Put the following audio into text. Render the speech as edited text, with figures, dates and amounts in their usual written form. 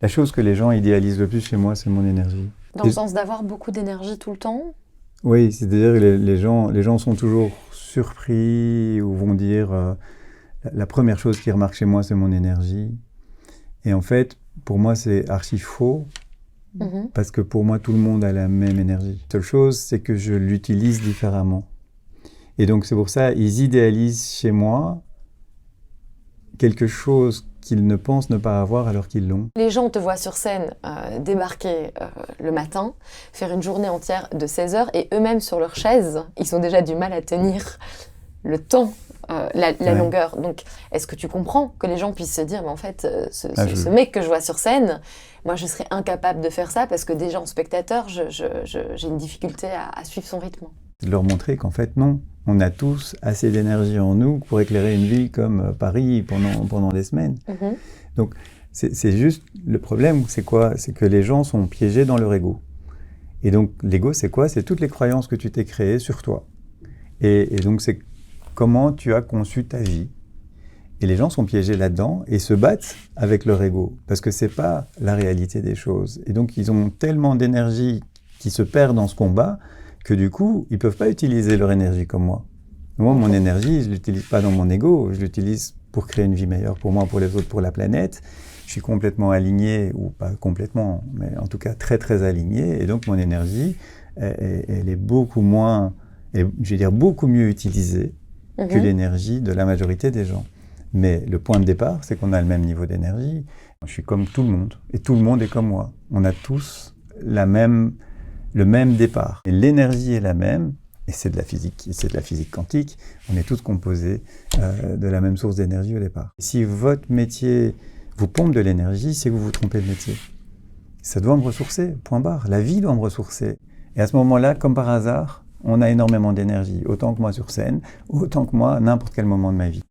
La chose que les gens idéalisent le plus chez moi, c'est mon énergie. Dans le sens d'avoir beaucoup d'énergie tout le temps? Oui, c'est-à-dire que les gens sont toujours surpris ou vont dire la première chose qu'ils remarquent chez moi, c'est mon énergie. Et en fait, pour moi, c'est archi faux. Parce que pour moi, tout le monde a la même énergie. La seule chose, c'est que je l'utilise différemment. Et donc, c'est pour ça, ils idéalisent chez moi quelque chose qu'ils ne pensent ne pas avoir alors qu'ils l'ont. Les gens te voient sur scène débarquer le matin, faire une journée entière de 16 heures et eux-mêmes sur leur chaise, ils ont déjà du mal à tenir le temps, la longueur. Donc, est-ce que tu comprends que les gens puissent se dire, mais en fait, ce mec que je vois sur scène, moi, je serais incapable de faire ça parce que déjà en spectateur, j'ai une difficulté à suivre son rythme. De leur montrer qu'en fait, non. On a tous assez d'énergie en nous pour éclairer une ville comme Paris pendant des semaines. Donc, c'est juste, le problème, c'est quoi? C'est que les gens sont piégés dans leur ego. Et donc, l'ego, c'est quoi? C'est toutes les croyances que tu t'es créées sur toi. Et donc, c'est comment tu as conçu ta vie. Et les gens sont piégés là-dedans et se battent avec leur ego, parce que c'est pas la réalité des choses. Et donc, ils ont tellement d'énergie qui se perd dans ce combat, que du coup, ils ne peuvent pas utiliser leur énergie comme moi. Moi, mon énergie, je ne l'utilise pas dans mon ego, je l'utilise pour créer une vie meilleure pour moi, pour les autres, pour la planète. Je suis complètement aligné, ou pas complètement, mais en tout cas très très aligné, et donc mon énergie, elle est beaucoup moins, et je vais dire beaucoup mieux utilisée que l'énergie de la majorité des gens. Mais le point de départ, c'est qu'on a le même niveau d'énergie. Je suis comme tout le monde, et tout le monde est comme moi. On a tous le même départ. Et l'énergie est la même, et c'est de la physique quantique. On est tous composés de la même source d'énergie au départ. Si votre métier vous pompe de l'énergie, c'est que vous vous trompez de métier. Ça doit me ressourcer, point barre. La vie doit me ressourcer. Et à ce moment-là, comme par hasard, on a énormément d'énergie, autant que moi sur scène, autant que moi à n'importe quel moment de ma vie.